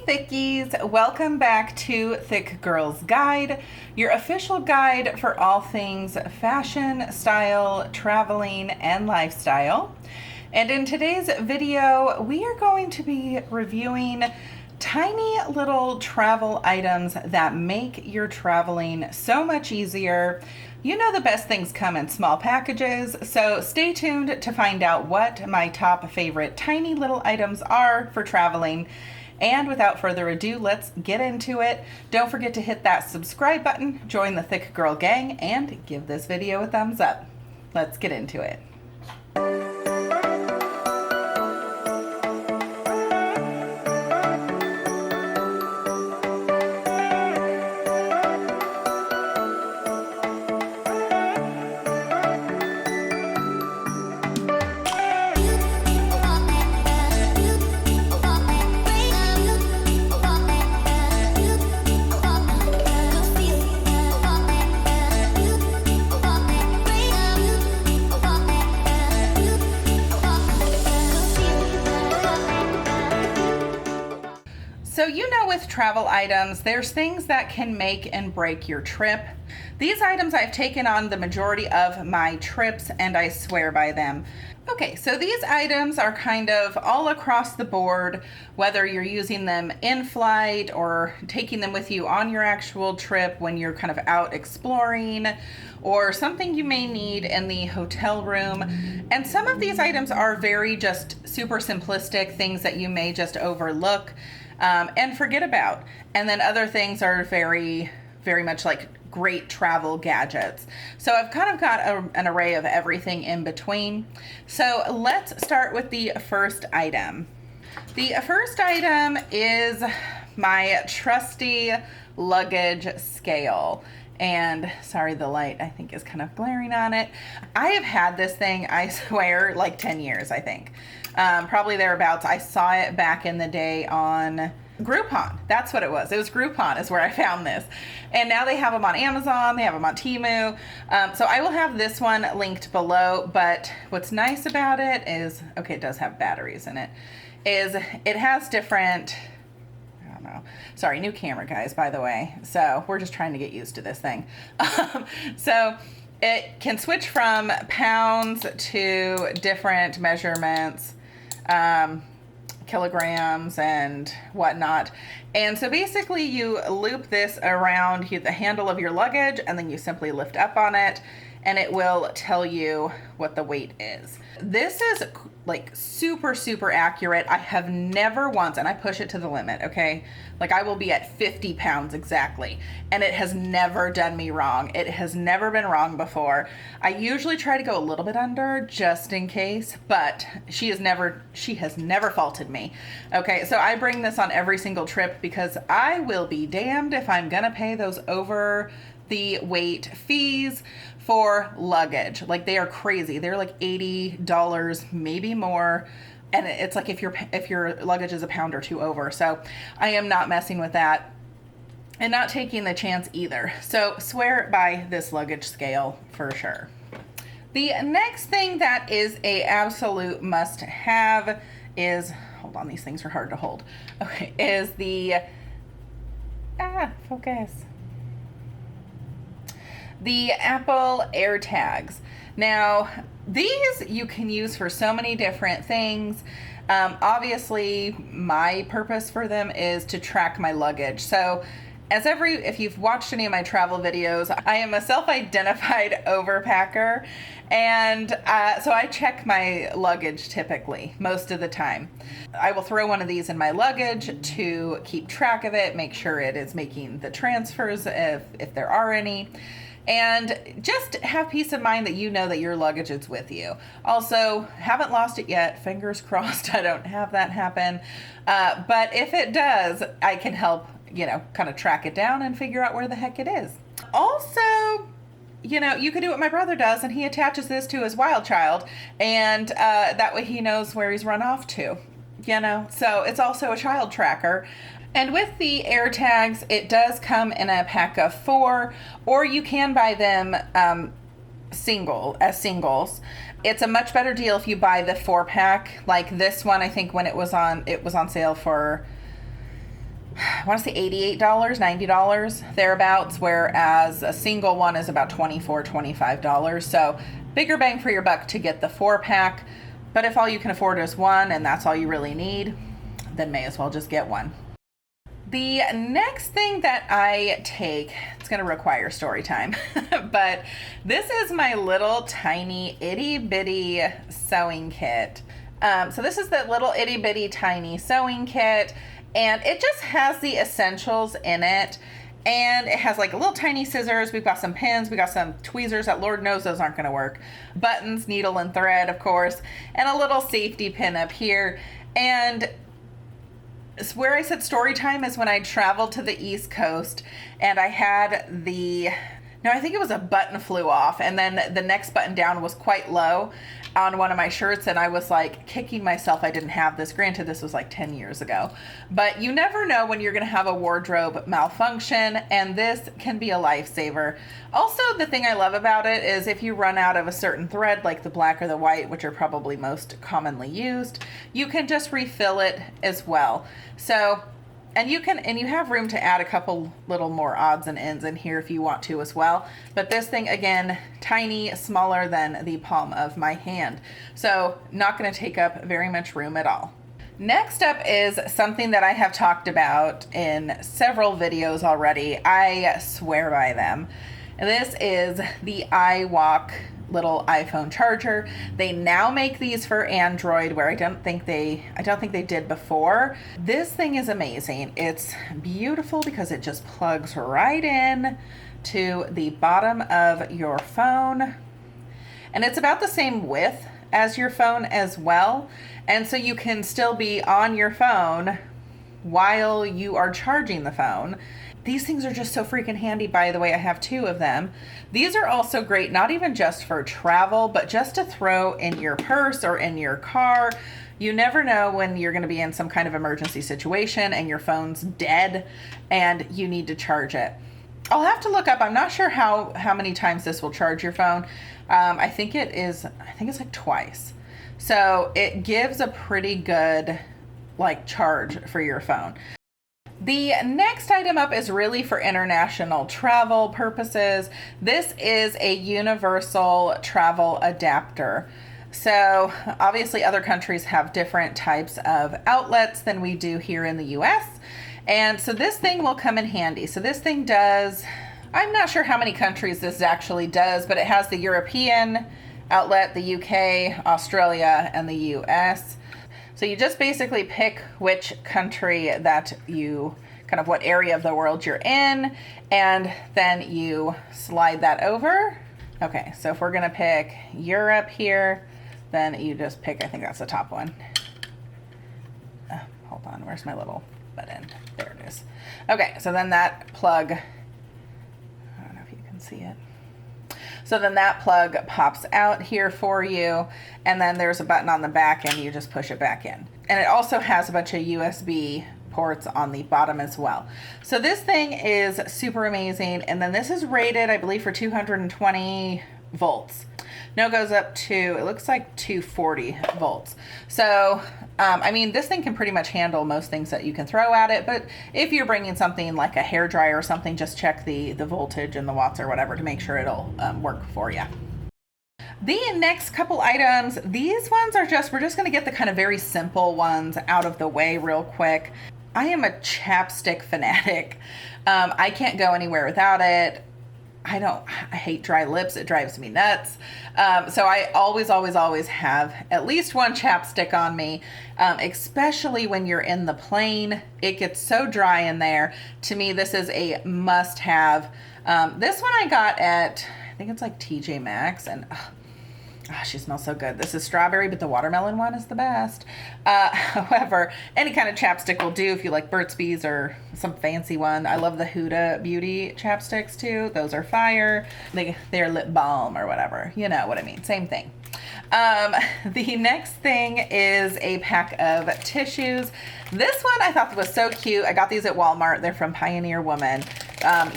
Thickies, welcome back to Thick Girl's Guide, your official guide for all things fashion, style, traveling, and lifestyle. And in today's video, we are going to be reviewing tiny little travel items that make your traveling so much easier. You know the best things come in small packages, so stay tuned to find out what my top favorite tiny little items are for traveling. And without further ado, let's get into it. Don't forget to hit that subscribe button, join the Thick Girl gang, and give this video a thumbs up. Let's get into it. So you know, with travel items, there's things that can make and break your trip. These items I've taken on the majority of my trips, and I swear by them. Okay, so these items are kind of all across the board, whether you're using them in flight or taking them with you on your actual trip when you're kind of out exploring, or something you may need in the hotel room. And some of these items are very just super simplistic, things that you may just overlook and forget about. And then other things are very, very much like great travel gadgets. So I've kind of got an array of everything in between. So let's start with the first item. The first item is my trusty luggage scale. And sorry, the light I think is kind of glaring on it. I have had this thing, I swear, like 10 years, I think. Probably thereabouts. I saw it back in the day on Groupon. That's what it was. It was Groupon is where I found this. And now they have them on Amazon. They have them on Temu. So I will have this one linked below. But what's nice about it is, okay, it does have batteries in it, is it has different, I don't know. Sorry, new camera, guys, by the way. So we're just trying to get used to this thing. So it can switch from pounds to different measurements, kilograms and whatnot. And so basically you loop this around the handle of your luggage, and then you simply lift up on it, and it will tell you what the weight is. This is like super, super accurate. I have never once, and I push it to the limit, okay? Like I will be at 50 pounds exactly, and it has never done me wrong. It has never been wrong before. I usually try to go a little bit under just in case, but she has never faulted me. Okay, so I bring this on every single trip because I will be damned if I'm gonna pay those over the weight fees for luggage. Like they are crazy. They're like $80, maybe more. And it's like if your luggage is a pound or two over. So I am not messing with that and not taking the chance either. So swear by this luggage scale for sure. The next thing that is a absolute must have is, hold on, these things are hard to hold. Okay, is the, focus. The Apple AirTags. Now, these you can use for so many different things. Obviously, my purpose for them is to track my luggage. So, if you've watched any of my travel videos, I am a self-identified overpacker, and so I check my luggage typically, most of the time. I will throw one of these in my luggage to keep track of it, make sure it is making the transfers if there are any. And just have peace of mind that you know that your luggage is with you. Also, haven't lost it yet. Fingers crossed I don't have that happen. But if it does, I can help, kind of track it down and figure out where the heck it is. Also, you could do what my brother does, and he attaches this to his wild child, and that way he knows where he's run off to. So it's also a child tracker. And with the AirTags, it does come in a pack of 4, or you can buy them singles. It's a much better deal if you buy the 4-pack. Like this one, I think when it was on sale for I want to say $88, $90 thereabouts, whereas a single one is about $24, $25. So bigger bang for your buck to get the 4-pack. But if all you can afford is one and that's all you really need, then may as well just get one. The next thing that I take, it's going to require story time, but this is my little tiny itty bitty sewing kit. So this is the little itty bitty tiny sewing kit, and it just has the essentials in it. And it has like a little tiny scissors. We've got some pins. We got some tweezers that Lord knows those aren't going to work. Buttons, needle and thread, of course, and a little safety pin up here. And where I said story time is when I traveled to the East Coast and I had I think it was a button flew off, and then the next button down was quite low on one of my shirts, and I was like kicking myself I didn't have this. Granted, this was like 10 years ago, but you never know when you're going to have a wardrobe malfunction, and this can be a lifesaver. Also, the thing I love about it is if you run out of a certain thread, like the black or the white, which are probably most commonly used, you can just refill it as well. So, and you have room to add a couple little more odds and ends in here if you want to as well. But this thing, again, tiny, smaller than the palm of my hand. So not going to take up very much room at all. Next up is something that I have talked about in several videos already. I swear by them. This is the iWalk little iPhone charger. They now make these for Android, where I don't think they did before. This thing is amazing. It's beautiful because it just plugs right in to the bottom of your phone, and it's about the same width as your phone as well, and so you can still be on your phone while you are charging the phone. These things are just so freaking handy. By the way, I have 2 of them. These are also great, not even just for travel, but just to throw in your purse or in your car. You never know when you're going to be in some kind of emergency situation and your phone's dead and you need to charge it. I'll have to look up. I'm not sure how many times this will charge your phone. I think it's like twice. So it gives a pretty good charge for your phone. The next item up is really for international travel purposes. This is a universal travel adapter. So obviously other countries have different types of outlets than we do here in the US. And so this thing will come in handy. So this thing does, I'm not sure how many countries this actually does, but it has the European outlet, the UK, Australia, and the US. So you just basically pick which country that what area of the world you're in, and then you slide that over. Okay, so if we're gonna pick Europe here, then you just pick, I think that's the top one. Hold on, where's my little button? There it is. Okay, so then that plug, I don't know if you can see it. So then that plug pops out here for you, and then there's a button on the back and you just push it back in. And it also has a bunch of USB ports on the bottom as well. So this thing is super amazing. And then this is rated, I believe, for 220 volts. No, it goes up to, it looks like 240 volts. So, this thing can pretty much handle most things that you can throw at it. But if you're bringing something like a hairdryer or something, just check the voltage and the watts or whatever to make sure it'll work for you. The next couple items, these ones are we're just going to get the kind of very simple ones out of the way real quick. I am a chapstick fanatic. I can't go anywhere without it. I hate dry lips. It drives me nuts. So I always have at least one chapstick on me, especially when you're in the plane. It gets so dry in there. To me, this is a must have. This one I got at, I think it's like TJ Maxx, and she smells so good. This is strawberry, but the watermelon one is the best. However, any kind of chapstick will do if you like Burt's Bees or some fancy one. I love the Huda Beauty chapsticks too. Those are fire. They're lip balm or whatever. You know what I mean. Same thing. The next thing is a pack of tissues. This one I thought was so cute. I got these at Walmart. They're from Pioneer Woman.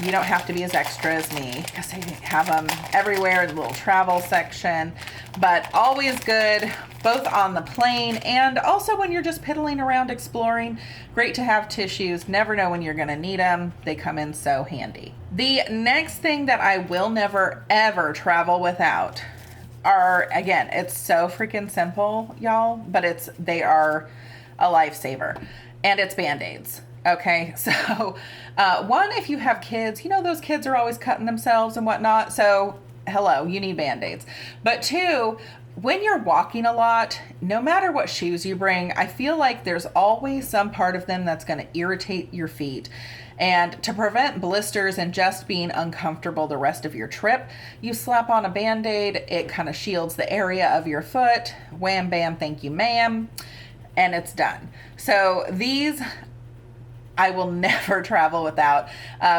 You don't have to be as extra as me because they have them everywhere in the little travel section, but always good both on the plane and also when you're just piddling around exploring. Great to have tissues. Never know when you're going to need them. They come in so handy. The next thing that I will never ever travel without are, again, it's so freaking simple, y'all, but they are a lifesaver, and it's Band-Aids. Okay, so one, if you have kids, you know those kids are always cutting themselves and whatnot, so hello, you need Band-Aids. But two, when you're walking a lot, no matter what shoes you bring, I feel like there's always some part of them that's going to irritate your feet. And to prevent blisters and just being uncomfortable the rest of your trip, you slap on a Band-Aid. It kind of shields the area of your foot. Wham, bam, thank you, ma'am. And it's done. So these I will never travel without.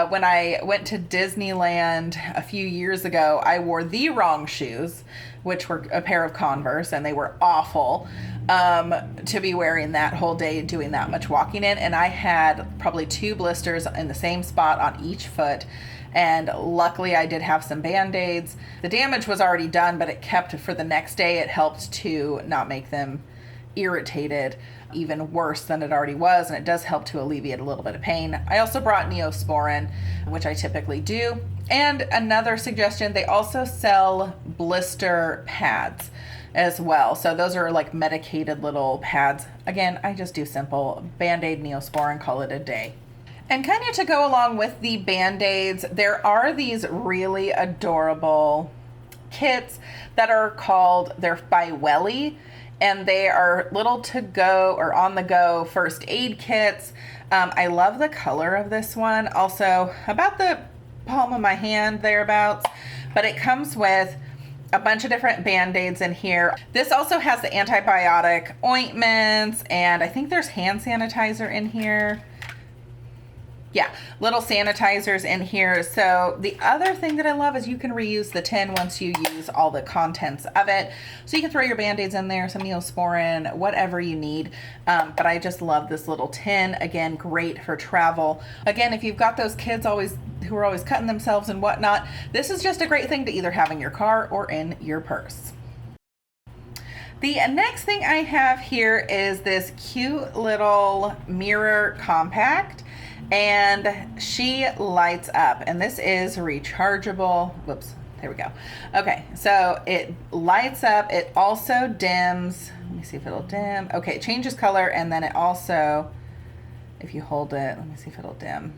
When I went to Disneyland a few years ago, I wore the wrong shoes, which were a pair of Converse, and they were awful to be wearing that whole day, doing that much walking in. And I had probably 2 blisters in the same spot on each foot. And luckily I did have some Band-Aids. The damage was already done, but it kept for the next day. It helped to not make them irritated even worse than it already was, and it does help to alleviate a little bit of pain. I also brought Neosporin, which I typically do. And another suggestion, they also sell blister pads as well. So those are like medicated little pads. Again, I just do simple Band-Aid, Neosporin, call it a day. And kind of to go along with the Band-Aids, there are these really adorable kits that are called, they're by Welly, and they are little to go or on the go first aid kits. I love the color of this one. Also about the palm of my hand thereabouts, but it comes with a bunch of different Band-Aids in here. This also has the antibiotic ointments, and I think there's hand sanitizer in here. Yeah, little sanitizers in here. So the other thing that I love is you can reuse the tin once you use all the contents of it. So you can throw your Band-Aids in there, some Neosporin, whatever you need. But I just love this little tin. Again, great for travel. Again, if you've got those kids who are always cutting themselves and whatnot, this is just a great thing to either have in your car or in your purse. The next thing I have here is this cute little mirror compact. And she lights up, and this is rechargeable. Whoops, there we go. Okay, so it lights up. It also dims. Let me see if it'll dim. Okay, it changes color, and then it also, if you hold it, let me see if it'll dim.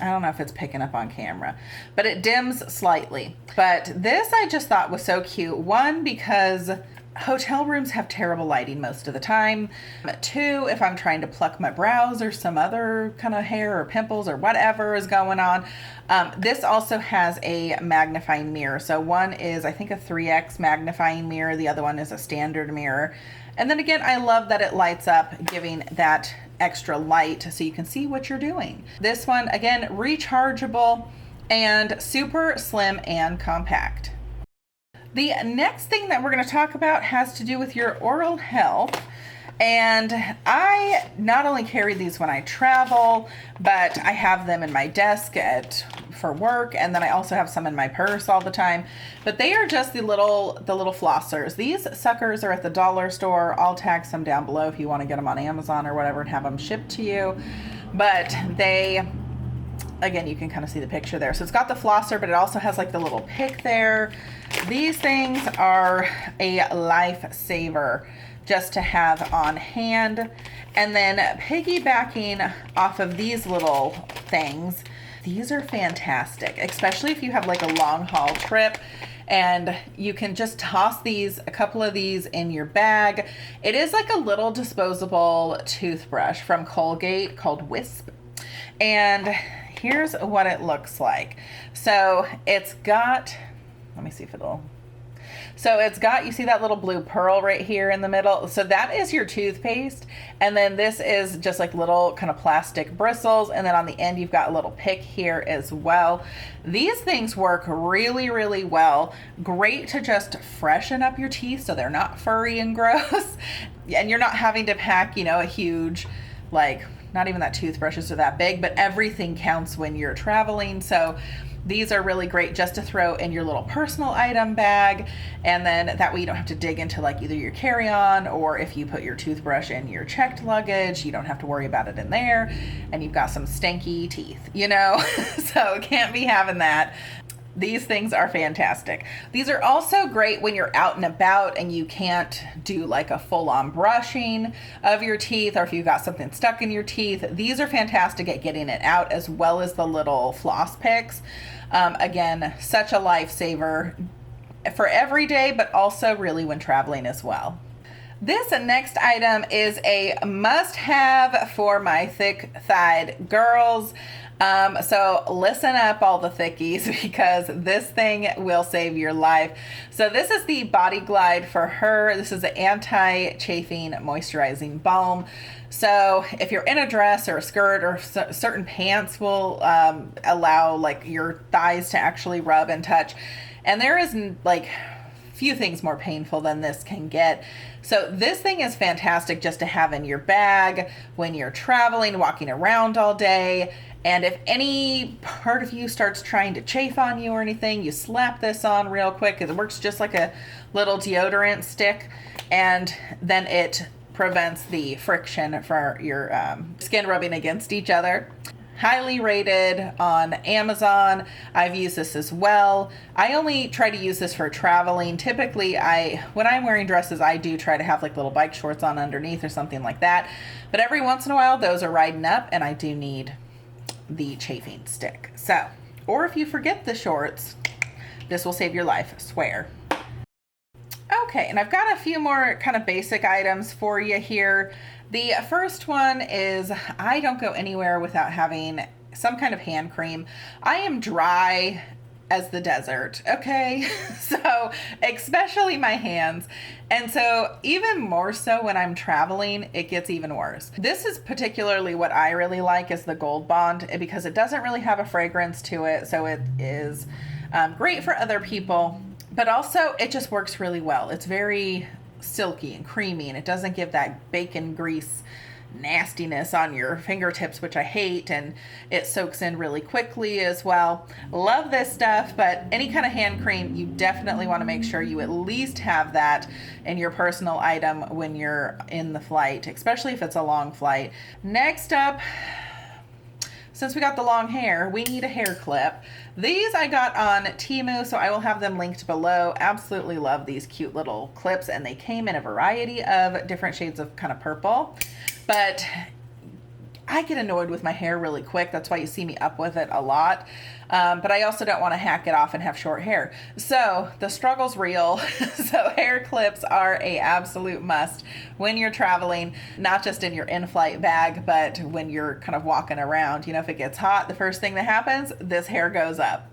I don't know if it's picking up on camera, but it dims slightly. But this I just thought was so cute. One, because hotel rooms have terrible lighting most of the time. 2, if I'm trying to pluck my brows or some other kind of hair or pimples or whatever is going on. This also has a magnifying mirror. So one is, I think, a 3x magnifying mirror. The other one is a standard mirror. And then again, I love that it lights up, giving that extra light so you can see what you're doing. This one, again, rechargeable and super slim and compact. The next thing that we're going to talk about has to do with your oral health. And I not only carry these when I travel, but I have them in my desk for work, and then I also have some in my purse all the time. But they are just the little flossers. These suckers are at the dollar store. I'll tag some down below if you want to get them on Amazon or whatever and have them shipped to you. But they, again, you can kind of see the picture there. So it's got the flosser, but it also has like the little pick there. These things are a lifesaver just to have on hand. And then piggybacking off of these little things, these are fantastic, especially if you have like a long haul trip and you can just toss a couple of these in your bag. It is like a little disposable toothbrush from Colgate called Wisp. And here's what it looks like. So it's got, let me see if it'll, so it's got, you see that little blue pearl right here in the middle? So that is your toothpaste. And then this is just like little kind of plastic bristles. And then on the end, you've got a little pick here as well. These things work really, really well. Great to just freshen up your teeth so they're not furry and gross. And you're not having to pack, a huge, like, not even that toothbrushes are that big, but everything counts when you're traveling. So These are really great just to throw in your little personal item bag, and then that way you don't have to dig into like either your carry-on, or if you put your toothbrush in your checked luggage, you don't have to worry about it in there, and you've got some stanky teeth, you know? So can't be having that. These things are fantastic. These are also great when you're out and about and you can't do like a full-on brushing of your teeth, or if you've got something stuck in your teeth. These are fantastic at getting it out, as well as the little floss picks. Again, such a lifesaver for every day, but also really when traveling as well. This next item is a must-have for my thick-thighed girls. So listen up, all the thickies, because this thing will save your life. So this is the Body Glide for her. This is the Anti-Chafing Moisturizing Balm. So if you're in a dress or a skirt, or certain pants will allow like your thighs to actually rub and touch. And there is like few things more painful than this can get. So this thing is fantastic just to have in your bag when you're traveling, walking around all day. And if any part of you starts trying to chafe on you or anything, you slap this on real quick. It works just like a little deodorant stick, and then it prevents the friction for your skin rubbing against each other. Highly rated on Amazon. I've used this as well. I only try to use this for traveling. Typically, when I'm wearing dresses, I do try to have like little bike shorts on underneath or something like that. But every once in a while, those are riding up, and I do need the chafing stick. So, or if you forget the shorts, this will save your life, I swear. Okay, and I've got a few more kind of basic items for you here. The first one is I don't go anywhere without having some kind of hand cream. I am dry as the desert, okay? So, especially my hands. And so even more so when I'm traveling, it gets even worse. This is particularly what I really like, is the Gold Bond, because it doesn't really have a fragrance to it. So it is great for other people, but also it just works really well. It's very silky and creamy, and it doesn't give that bacon grease nastiness on your fingertips, which I hate, and it soaks in really quickly as well. Love this stuff, but any kind of hand cream, you definitely want to make sure you at least have that in your personal item when you're in the flight, especially if it's a long flight. Next up, since we got the long hair, we need a hair clip. These I got on Temu, so I will have them linked below. Absolutely love these cute little clips, and they came in a variety of different shades of kind of purple. But I get annoyed with my hair really quick. That's why you see me up with it a lot. But I also don't want to hack it off and have short hair. So the struggle's real. So hair clips are a absolute must when you're traveling, not just in your in-flight bag, but when you're kind of walking around. You know, if it gets hot, the first thing that happens, this hair goes up.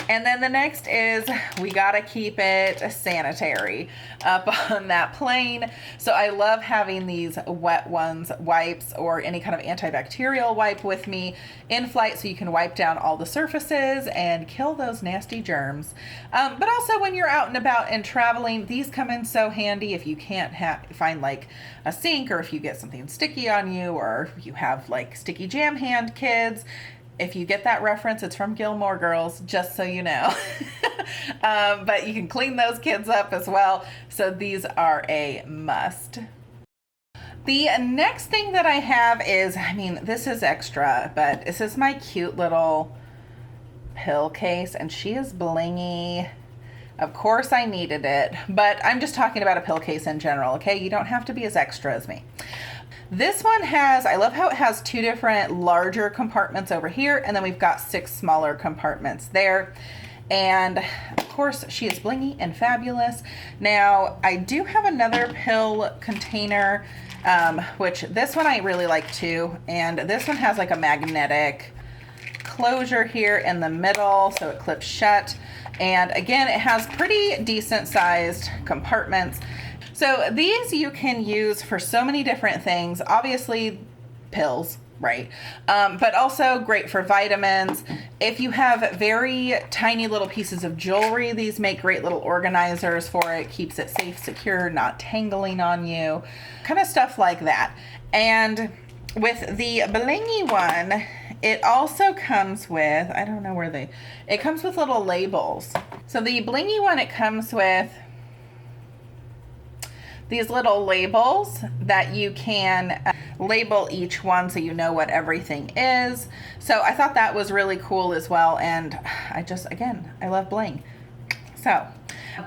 And then the next is we gotta keep it sanitary up on that plane. So I love having these wet ones, wipes, or any kind of antibacterial wipe with me in flight, so you can wipe down all the surfaces and kill those nasty germs. But also when you're out and about and traveling, these come in so handy if you can't find like a sink, or if you get something sticky on you, or if you have like sticky jam hand kids. If you get that reference, it's from Gilmore Girls, just so you know. But you can clean those kids up as well. So these are a must. The next thing that I have is, I mean, this is extra, but this is my cute little pill case, and she is blingy. Of course I needed it, but I'm just talking about a pill case in general, okay? You don't have to be as extra as me. This one has, I love how it has two different larger compartments over here, and then we've got 6 smaller compartments there. And of course she is blingy and fabulous. Now I do have another pill container, which this one I really like too. And this one has like a magnetic closure here in the middle, so it clips shut. And again, it has pretty decent sized compartments. So these you can use for so many different things. Obviously pills, right? But also great for vitamins. If you have very tiny little pieces of jewelry, these make great little organizers for it. Keeps it safe, secure, not tangling on you, kind of stuff like that. And with the blingy one, It also comes with, I don't know where it comes with little labels. So the blingy one, it comes with these little labels that you can label each one so you know what everything is. So I thought that was really cool as well. And again, I love bling. So,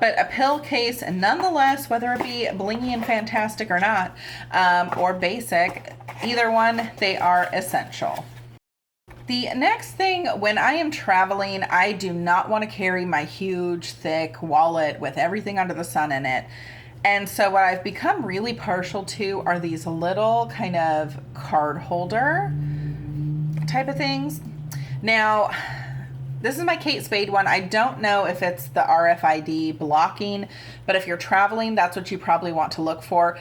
but a pill case, nonetheless, whether it be blingy and fantastic or not, or basic, either one, they are essential. The next thing, when I am traveling, I do not want to carry my huge, thick wallet with everything under the sun in it. And so what I've become really partial to are these little kind of card holder type of things. Now, this is my Kate Spade one. I don't know if it's the RFID blocking, but if you're traveling, that's what you probably want to look for.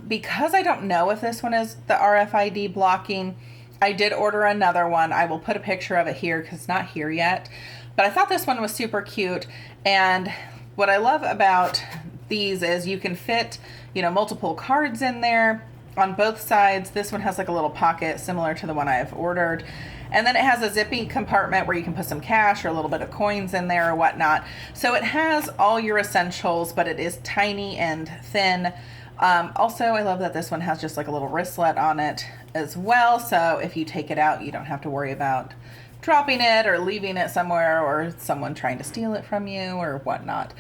Because I don't know if this one is the RFID blocking, I did order another one. I will put a picture of it here because it's not here yet. But I thought this one was super cute. And what I love about these is you can fit, multiple cards in there on both sides. This one has like a little pocket similar to the one I've ordered. And then it has a zippy compartment where you can put some cash or a little bit of coins in there or whatnot. So it has all your essentials, but it is tiny and thin. Also, I love that this one has just like a little wristlet on it as well. So if you take it out, you don't have to worry about dropping it or leaving it somewhere or someone trying to steal it from you or whatnot.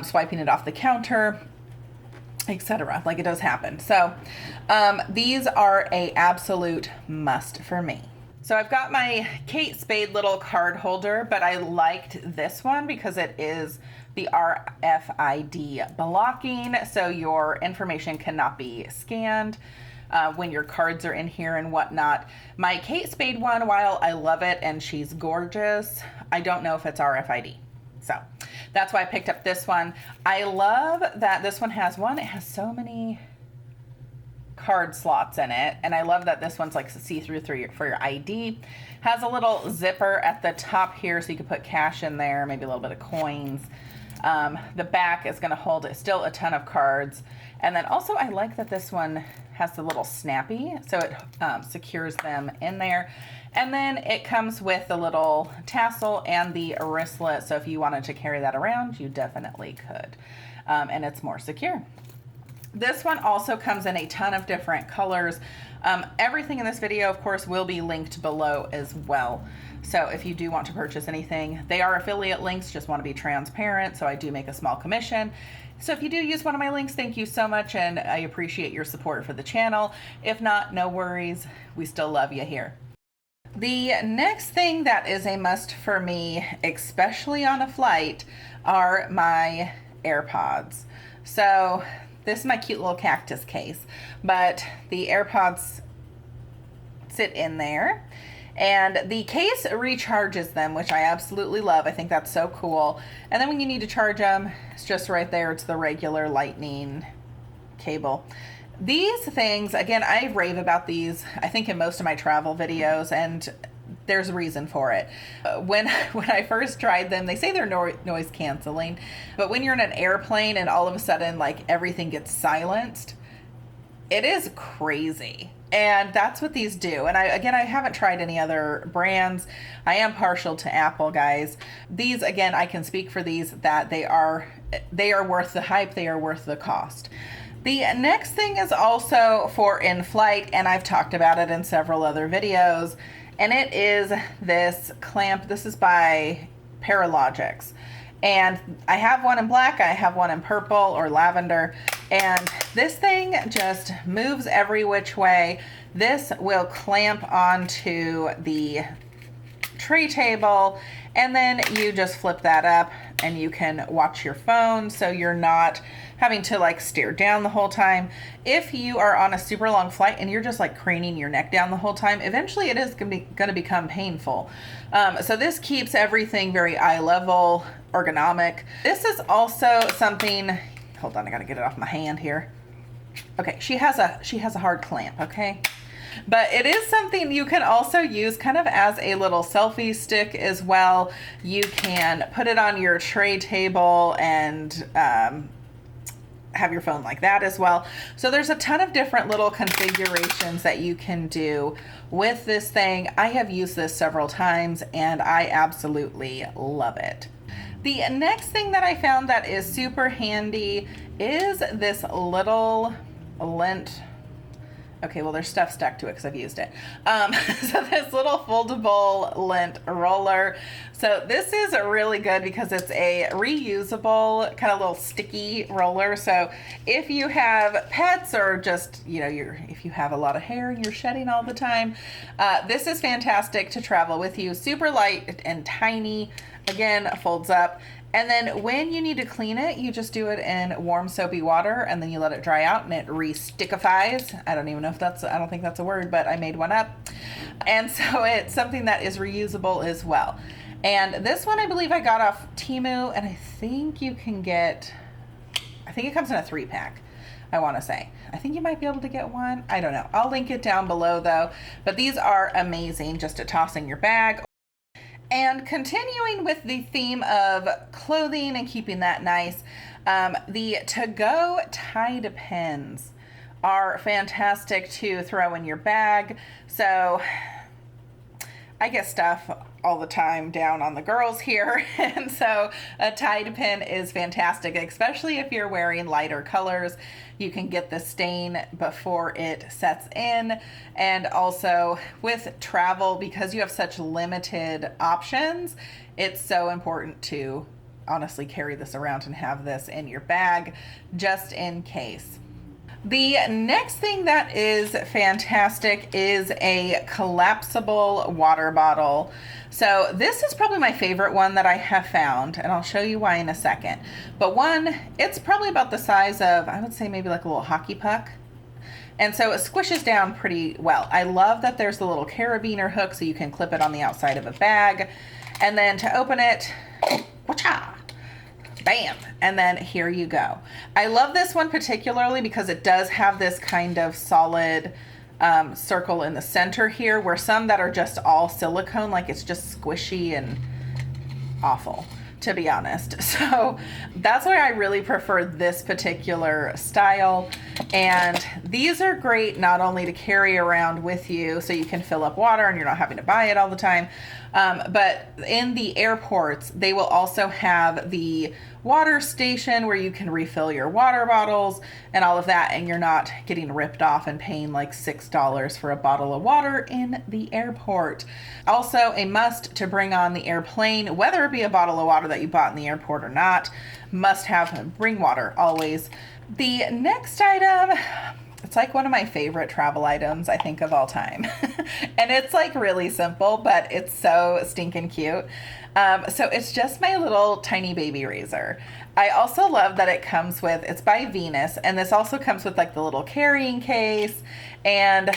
Swiping it off the counter, etc. Like it does happen. So these are a absolute must for me. So I've got my Kate Spade little card holder, but I liked this one because it is the RFID blocking, so your information cannot be scanned when your cards are in here and whatnot. My Kate Spade one, while I love it and she's gorgeous, I don't know if it's RFID. So that's why I picked up this one. I love that this one has it has so many card slots in it, and I love that this one's like see-through for your ID. Has a little zipper at the top here so you can put cash in there, maybe a little bit of coins. The back is going to hold still a ton of cards. And then also I like that this one has the little snappy, so it secures them in there. And then it comes with the little tassel and the wristlet, so if you wanted to carry that around, you definitely could. And it's more secure. This one also comes in a ton of different colors. Everything in this video, of course, will be linked below as well. So if you do want to purchase anything, they are affiliate links, just want to be transparent, so I do make a small commission. So if you do use one of my links, thank you so much, and I appreciate your support for the channel. If not, no worries, we still love you here. The next thing that is a must for me, especially on a flight, are my AirPods. So this is my cute little cactus case, but the AirPods sit in there. And the case recharges them, which I absolutely love. I think that's so cool. And then when you need to charge them, it's just right there. It's the regular lightning cable. These things, again, I rave about these, I think, in most of my travel videos, and there's a reason for it. When I first tried them, they say they're noise canceling, but when you're in an airplane and all of a sudden, like, everything gets silenced, it is crazy. And that's what these do. And I haven't tried any other brands. I am partial to Apple, guys. These, again, I can speak for these, that they are worth the hype. They are worth the cost. The next thing is also for in-flight, and I've talked about it in several other videos, and it is this clamp. This is by Paralogics. And I have one in black, I have one in purple or lavender, and this thing just moves every which way. This will clamp onto the tray table, and then you just flip that up and you can watch your phone, so you're not having to like stare down the whole time. If you are on a super long flight and you're just like craning your neck down the whole time, eventually it is going to become painful. So this keeps everything very eye level, ergonomic. This is also something, hold on, I got to get it off my hand here. Okay, she has a hard clamp, okay? But it is something you can also use kind of as a little selfie stick as well. You can put it on your tray table and have your phone like that as well. So there's a ton of different little configurations that you can do with this thing. I have used this several times and I absolutely love it. The next thing that I found that is super handy is this little lint. Okay, well, there's stuff stuck to it because I've used it. So this little foldable lint roller. So this is really good because it's a reusable kind of little sticky roller. So if you have pets or just, if you have a lot of hair and you're shedding all the time, this is fantastic to travel with you. Super light and tiny. Again, folds up. And then when you need to clean it, you just do it in warm soapy water and then you let it dry out and it re-stickifies. I don't even know if I don't think that's a word, but I made one up. And so it's something that is reusable as well. And this one I believe I got off Temu, and I think it comes in a 3-pack, I want to say. I think you might be able to get one. I don't know. I'll link it down below though. But these are amazing just to toss in your bag. And continuing with the theme of clothing and keeping that nice, the to-go Tide pens are fantastic to throw in your bag. So I get stuff all the time down on the girls here, and so a Tide pen is fantastic, especially if you're wearing lighter colors. You can get the stain before it sets in. And also with travel, because you have such limited options, it's so important to honestly carry this around and have this in your bag just in case. The next thing that is fantastic is a collapsible water bottle. So this is probably my favorite one that I have found, and I'll show you why in a second. But one, it's probably about the size of, I would say maybe like a little hockey puck. And so it squishes down pretty well. I love that there's the little carabiner hook so you can clip it on the outside of a bag. And then to open it, whatcha! Bam! And then here you go. I love this one particularly because it does have this kind of solid circle in the center here, where some that are just all silicone, like it's just squishy and awful, to be honest. So that's why I really prefer this particular style. And these are great not only to carry around with you so you can fill up water and you're not having to buy it all the time, but in the airports, they will also have the water station where you can refill your water bottles and all of that, and you're not getting ripped off and paying like $6 for a bottle of water in the airport. Also a must to bring on the airplane, whether it be a bottle of water that you bought in the airport or not, must have, bring water always. The next item, it's like one of my favorite travel items, I think, of all time. And it's like really simple, but it's so stinking cute. So it's just my little tiny baby razor. I also love that it comes with, it's by Venus, and this also comes with like the little carrying case and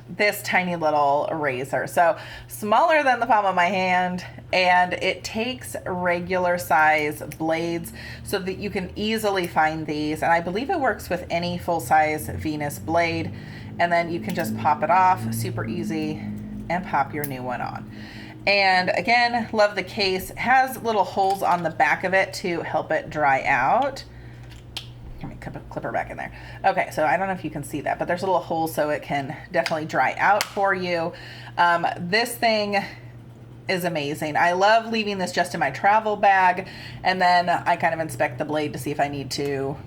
this tiny little razor. So smaller than the palm of my hand, and it takes regular size blades so that you can easily find these. And I believe it works with any full size Venus blade. And then you can just pop it off, super easy, and pop your new one on. And again, love the case. It has little holes on the back of it to help it dry out. Let me clip her back in there. Okay, so I don't know if you can see that, but there's a little hole so it can definitely dry out for you. This thing is amazing. I love leaving this just in my travel bag, and then I kind of inspect the blade to see if I need to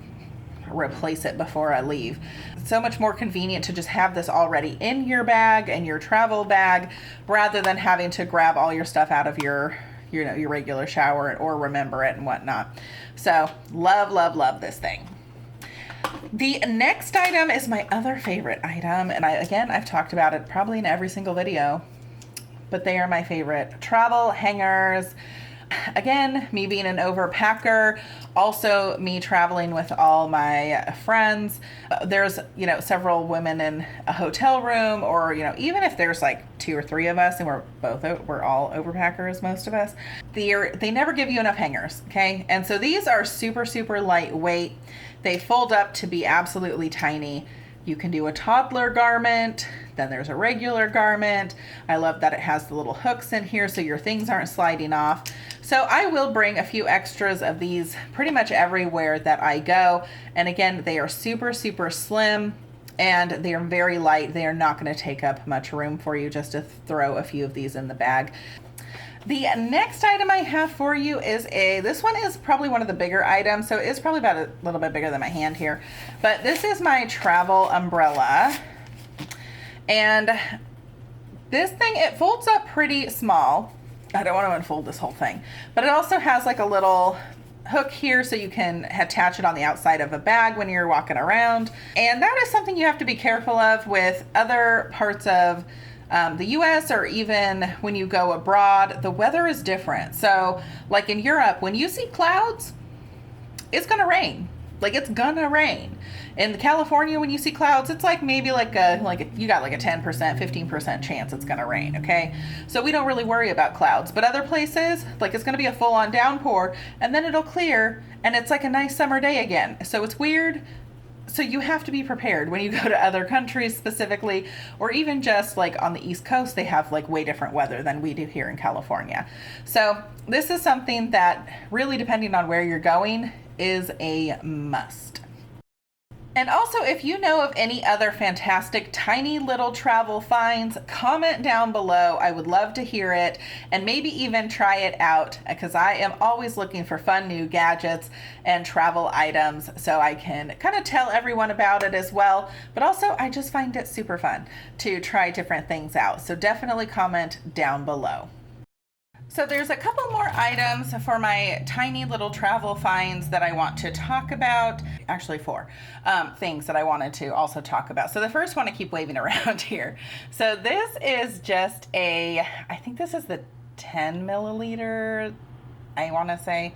replace it before I leave. It's so much more convenient to just have this already in your bag and your travel bag rather than having to grab all your stuff out of your your regular shower or remember it and whatnot. So love this thing. The next item is my other favorite item, and I've talked about it probably in every single video, but they are my favorite. Travel hangers. Again, me being an overpacker, also me traveling with all my friends. There's, several women in a hotel room, or, even if there's like 2 or 3 of us and we're all overpackers, most of us, they never give you enough hangers. Okay. And so these are super, super lightweight. They fold up to be absolutely tiny. You can do a toddler garment, then there's a regular garment. I love that it has the little hooks in here so your things aren't sliding off. So I will bring a few extras of these pretty much everywhere that I go. And again, they are super, super slim and they are very light. They are not going to take up much room for you just to throw a few of these in the bag. The next item I have for you is this one is probably one of the bigger items, so it's probably about a little bit bigger than my hand here, but this is my travel umbrella. And this thing, it folds up pretty small. I don't want to unfold this whole thing, but it also has like a little hook here so you can attach it on the outside of a bag when you're walking around. And that is something you have to be careful of with other parts of the US, or even when you go abroad. The weather is different. So like in Europe, when you see clouds, it's gonna rain. Like it's gonna rain. In California, when you see clouds, it's like maybe you got like a 10%, 15% chance it's gonna rain, okay? So we don't really worry about clouds. But other places, like it's gonna be a full-on downpour and then it'll clear and it's like a nice summer day again. So it's weird. So you have to be prepared when you go to other countries specifically, or even just like on the East Coast, they have like way different weather than we do here in California. So this is something that really, depending on where you're going, is a must. And also, if you know of any other fantastic tiny little travel finds, comment down below. I would love to hear it and maybe even try it out, because I am always looking for fun new gadgets and travel items so I can kind of tell everyone about it as well. But also, I just find it super fun to try different things out. So definitely comment down below. So there's a couple more items for my tiny little travel finds that I want to talk about. Actually, four things that I wanted to also talk about. So the first one I keep waving around here. So this is just I think this is the 10 milliliter, I want to say.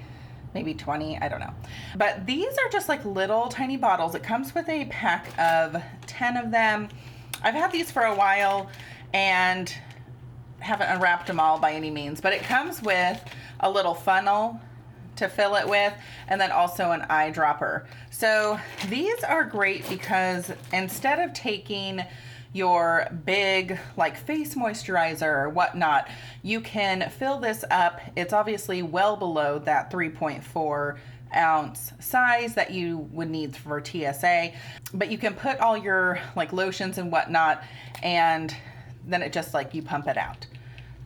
Maybe 20, I don't know. But these are just like little tiny bottles. It comes with a pack of 10 of them. I've had these for a while and haven't unwrapped them all by any means, but it comes with a little funnel to fill it with, and then also an eyedropper. So these are great because instead of taking your big like face moisturizer or whatnot, you can fill this up. It's obviously well below that 3.4 ounce size that you would need for TSA, but you can put all your like lotions and whatnot, and then it just like you pump it out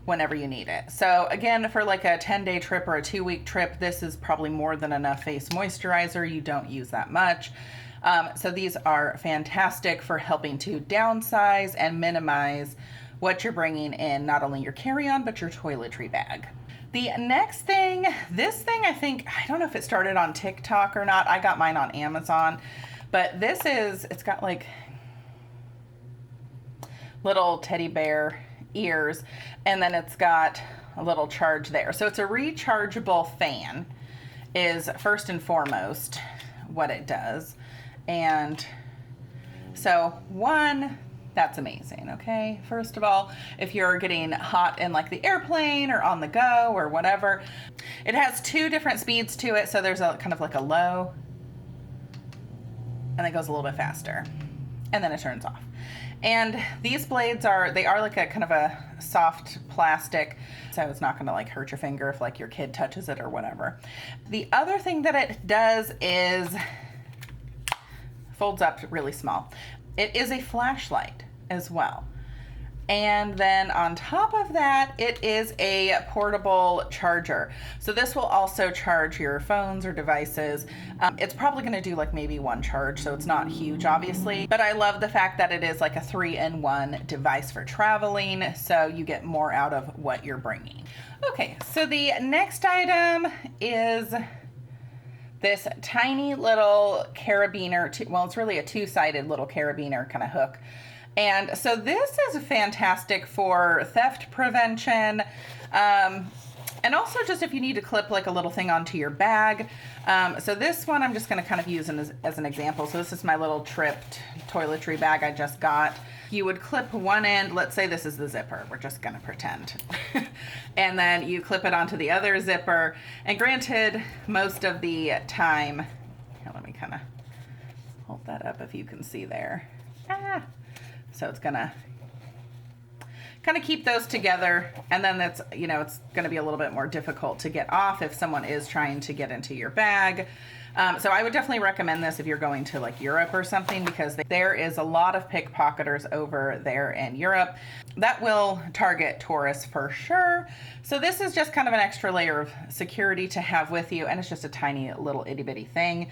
whenever you need it. So again, for like a 10-day trip or a 2-week trip, this is probably more than enough face moisturizer. You don't use that much. So these are fantastic for helping to downsize and minimize what you're bringing in, not only your carry-on, but your toiletry bag. The next thing, this thing, I don't know if it started on TikTok or not. I got mine on Amazon, but it's got like little teddy bear ears, and then it's got a little charge there. So it's a rechargeable fan is first and foremost what it does. And so that's amazing. Okay, first of all, if you're getting hot in like the airplane or on the go or whatever, it has 2 different speeds to it. So there's a kind of like a low, and it goes a little bit faster, and then it turns off. And these blades are like a kind of a soft plastic, so it's not gonna like hurt your finger if like your kid touches it or whatever. The other thing that it does is folds up really small. It is a flashlight as well. And then on top of that, it is a portable charger. So this will also charge your phones or devices. It's probably gonna do like maybe 1 charge, so it's not huge, obviously. But I love the fact that it is like a 3-in-1 device for traveling, so you get more out of what you're bringing. Okay, so the next item is this tiny little carabiner. Well, it's really a 2-sided little carabiner kind of hook. And so this is fantastic for theft prevention, and also just if you need to clip like a little thing onto your bag. So this one I'm just going to kind of use as an example. So this is my little tripped toiletry bag I just got. You would clip one end, let's say this is the zipper, we're just going to pretend. And then you clip it onto the other zipper. And granted, most of the time, here, let me kind of hold that up if you can see there. So it's gonna kind of keep those together, and then that's, you know, it's going to be a little bit more difficult to get off if someone is trying to get into your bag. So I would definitely recommend this if you're going to like Europe or something, because there is a lot of pickpocketers over there in Europe that will target tourists for sure. So this is just kind of an extra layer of security to have with you, and it's just a tiny little itty bitty thing.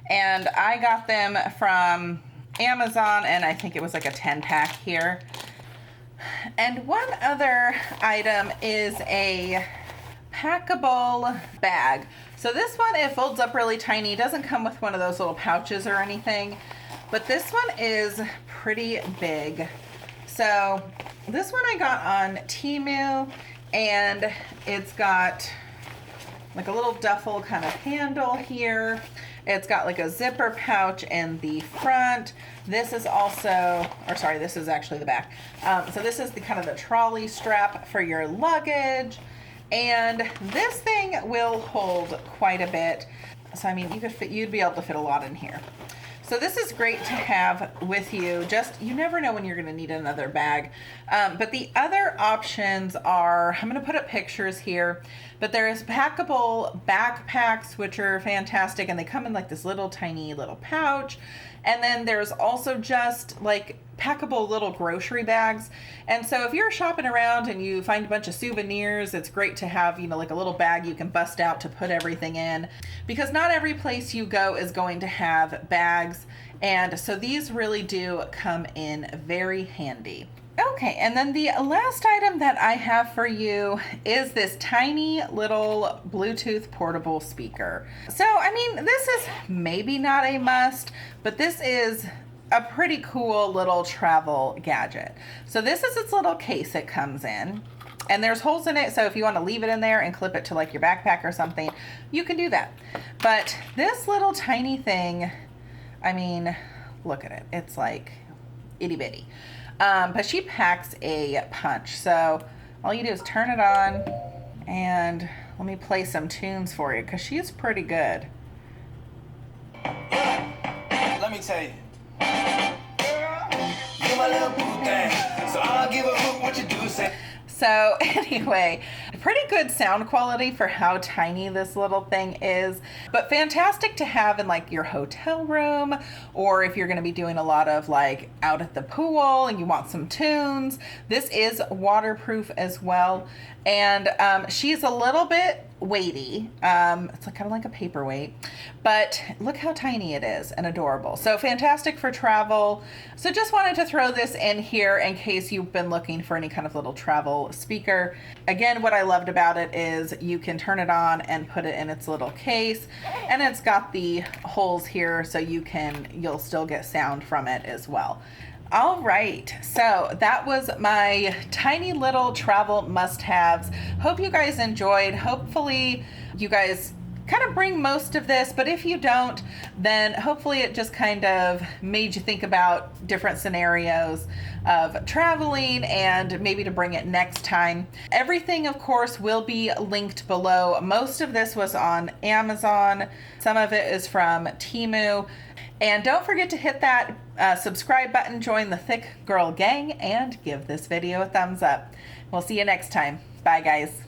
And I got them from Amazon, and I think it was like a 10-pack here. And one other item is a packable bag. So this one, it folds up really tiny. It doesn't come with one of those little pouches or anything, but this one is pretty big. So this one I got on Temu, and it's got like a little duffel kind of handle here. It's got like a zipper pouch in the front. This is also, or sorry, this is actually the back. So this is the kind of the trolley strap for your luggage. And this thing will hold quite a bit. So I mean, you'd be able to fit a lot in here. So this is great to have with you. Just, you never know when you're gonna need another bag. But the other options are, I'm gonna put up pictures here, but there's packable backpacks, which are fantastic, and they come in like this little tiny little pouch. And then there's also just like packable little grocery bags. And so if you're shopping around and you find a bunch of souvenirs, it's great to have, you know, like a little bag you can bust out to put everything in, because not every place you go is going to have bags. And so these really do come in very handy. Okay, and then the last item that I have for you is this tiny little Bluetooth portable speaker. So, I mean, this is maybe not a must, but this is a pretty cool little travel gadget. So this is its little case it comes in, and there's holes in it, so if you want to leave it in there and clip it to like your backpack or something, you can do that. But this little tiny thing, I mean, look at it. It's like itty bitty. But she packs a punch. So all you do is turn it on, and let me play some tunes for you, because she's pretty good. Let me tell you. You my little boo thing, so I'll give a hoot what you do say. So anyway, pretty good sound quality for how tiny this little thing is, but fantastic to have in like your hotel room, or if you're going to be doing a lot of like out at the pool and you want some tunes. This is waterproof as well, and she's a little bit weighty. It's like kind of like a paperweight, but look how tiny it is and adorable. So fantastic for travel. So just wanted to throw this in here in case you've been looking for any kind of little travel speaker. Again, what I loved about it is you can turn it on and put it in its little case, and it's got the holes here so you'll still get sound from it as well. All right, so that was my tiny little travel must-haves. Hope you guys enjoyed. Hopefully you guys kind of bring most of this, but if you don't, then hopefully it just kind of made you think about different scenarios of traveling and maybe to bring it next time. Everything, of course, will be linked below. Most of this was on Amazon. Some of it is from Temu. And don't forget to hit that subscribe button, join the Thick Girl Gang, and give this video a thumbs up. We'll see you next time. Bye, guys.